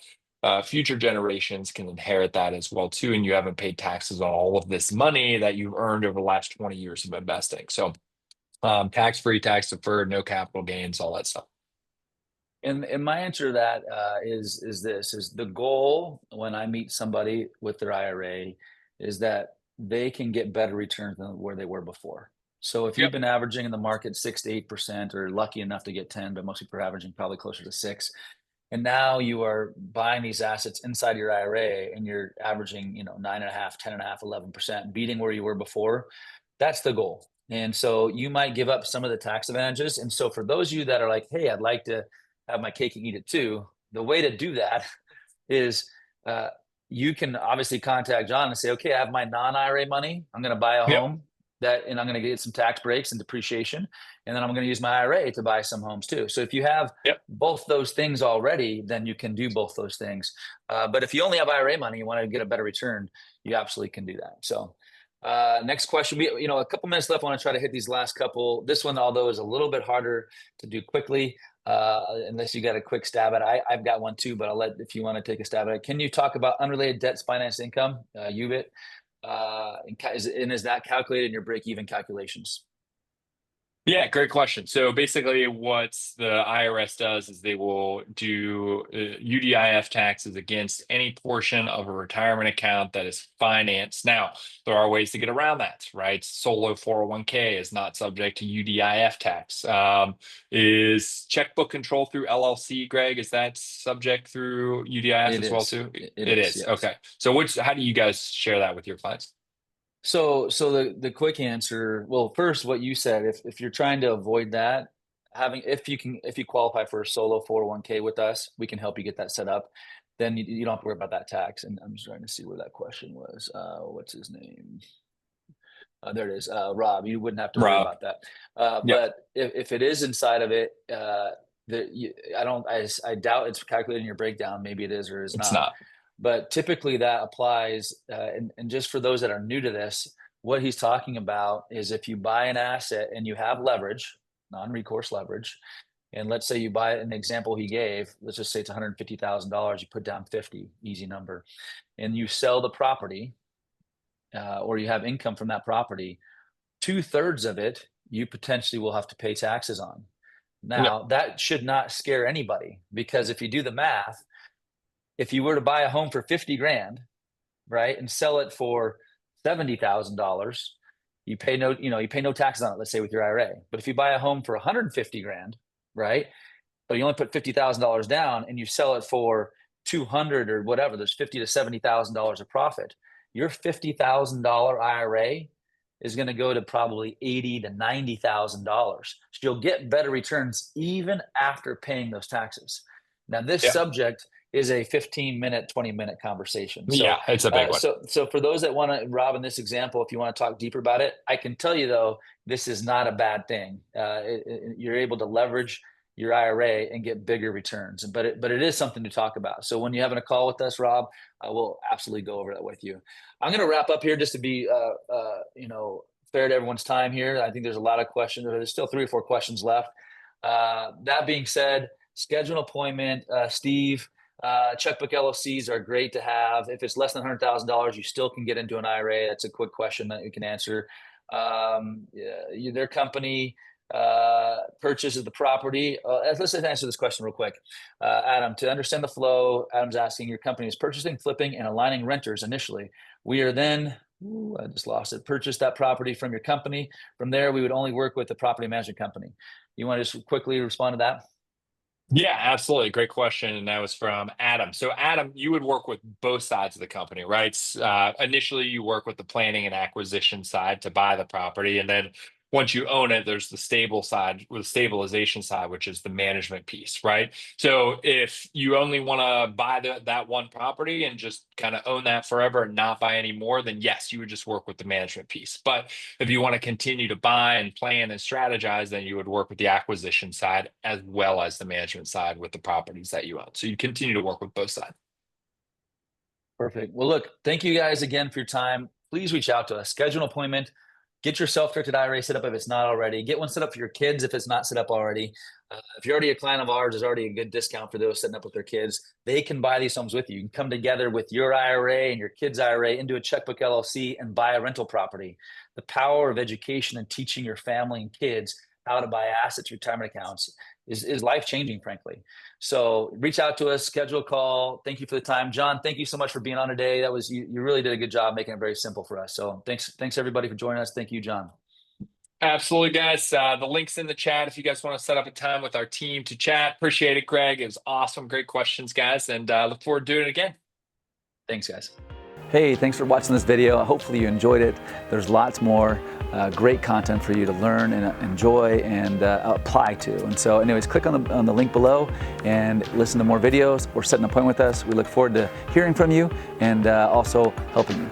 future generations can inherit that as well too, and you haven't paid taxes on all of this money that you've earned over the last 20 years of investing. So, tax-free, tax deferred, no capital gains, all that stuff. And my answer to that is the goal when I meet somebody with their IRA is that they can get better returns than where they were before. So if you've Yep. been averaging in the market 6 to 8%, or lucky enough to get 10, but most people are averaging probably closer to 6, and now you are buying these assets inside your IRA and you're averaging 9.5, 10.5, 11%, beating where you were before. That's the goal. And so you might give up some of the tax advantages. And so for those of you that are like, hey, I'd like to have my cake and eat it too, the way to do that is uh, you can obviously contact John and say, okay, I have my non-IRA money. I'm going to buy a Yep. home and I'm going to get some tax breaks and depreciation. And then I'm going to use my IRA to buy some homes too. So if you have Yep. both those things already, then you can do both those things. But if you only have IRA money, you want to get a better return, you absolutely can do that. So next question, we a couple minutes left. I want to try to hit these last couple. This one, although, is a little bit harder to do quickly, unless you got a quick stab at it. I've got one too, but if you want to take a stab at it. Can you talk about unrelated debts, finance, income, UBIT? Is that calculated in your break-even calculations? Yeah, great question. So basically, what the IRS does is they will do UDIF taxes against any portion of a retirement account that is financed. Now, there are ways to get around that, right? Solo 401k is not subject to UDIF tax. Is checkbook control through LLC, Greg? Is that subject through UDIF It as well is. too? It It is. is. Yes. Okay. So how do you guys share that with your clients? So the quick answer, well, first, what you said, if you're trying to avoid that, if you qualify for a solo 401k with us, we can help you get that set up. Then you don't have to worry about that tax. And I'm just trying to see where that question was. What's his name? There it is. Rob, you wouldn't have to worry Rob. about that. Yep. But if it is inside of it, I doubt it's calculated in your breakdown. Maybe it is or is It's not. not. But typically that applies. And just for those that are new to this, what he's talking about is if you buy an asset and you have leverage, non-recourse leverage, and let's say you buy an example he gave, let's just say it's $150,000, you put down 50, easy number, and you sell the property, or you have income from that property, 2/3 of it you potentially will have to pay taxes on. Yep. Now, that should not scare anybody, because if you do the math, if you were to buy a home for 50 grand, right, and sell it for $70,000, you pay no taxes on it, let's say with your IRA. But if you buy a home for 150 grand, right, but you only put $50,000 down and you sell it for 200 or whatever, there's $50 to $70,000 of profit. Your $50,000 IRA is going to go to probably $80 to $90,000. So you'll get better returns even after paying those taxes. Now, this Yep. subject is a 15-minute, 20-minute conversation. Yeah, it's a big one. So for those that want to, Rob, in this example, if you want to talk deeper about it, I can tell you though, this is not a bad thing. You're able to leverage your IRA and get bigger returns, but it is something to talk about. So when you're having a call with us, Rob, I will absolutely go over that with you. I'm going to wrap up here just to be, fair to everyone's time here. I think there's a lot of questions. There's still 3 or 4 questions left. That being said, schedule an appointment. Steve, checkbook LLCs are great to have. If it's less than $100,000, you still can get into an IRA. That's a quick question that you can answer. Their company purchases the property. Let's just answer this question real quick. Adam, to understand the flow, Adam's asking, your company is purchasing, flipping, and aligning renters initially. We are then, I just lost it, purchase that property from your company. From there, we would only work with the property management company. You want to just quickly respond to that? Yeah, absolutely. Great question. And that was from Adam. So, Adam, you would work with both sides of the company, right? Initially, you work with the planning and acquisition side to buy the property. And then once you own it, there's the stable side, with the stabilization side, which is the management piece, right? So, if you only want to buy that one property and just kind of own that forever and not buy any more, then yes, you would just work with the management piece. But if you want to continue to buy and plan and strategize, then you would work with the acquisition side as well as the management side with the properties that you own. So you continue to work with both sides. Perfect. Well, look, thank you guys again for your time. Please reach out to us, schedule an appointment, get your self-directed IRA set up if it's not already, get one set up for your kids if it's not set up already. If you're already a client of ours, there's already a good discount for those setting up with their kids. They can buy these homes with you. You can come together with your IRA and your kids' IRA into a checkbook LLC and buy a rental property. The power of education and teaching your family and kids how to buy assets, retirement accounts is life-changing, frankly. So reach out to us, schedule a call. Thank you for the time. John, thank you so much for being on today. You really did a good job making it very simple for us. So thanks everybody for joining us. Thank you, John. Absolutely, guys. The link's in the chat if you guys want to set up a time with our team to chat. Appreciate it, Greg. It was awesome. Great questions, guys. And look forward to doing it again. Thanks, guys. Hey, thanks for watching this video. Hopefully you enjoyed it. There's lots more great content for you to learn and enjoy and apply to. And so anyways, click on the link below and listen to more videos or set an appointment with us. We look forward to hearing from you and also helping you.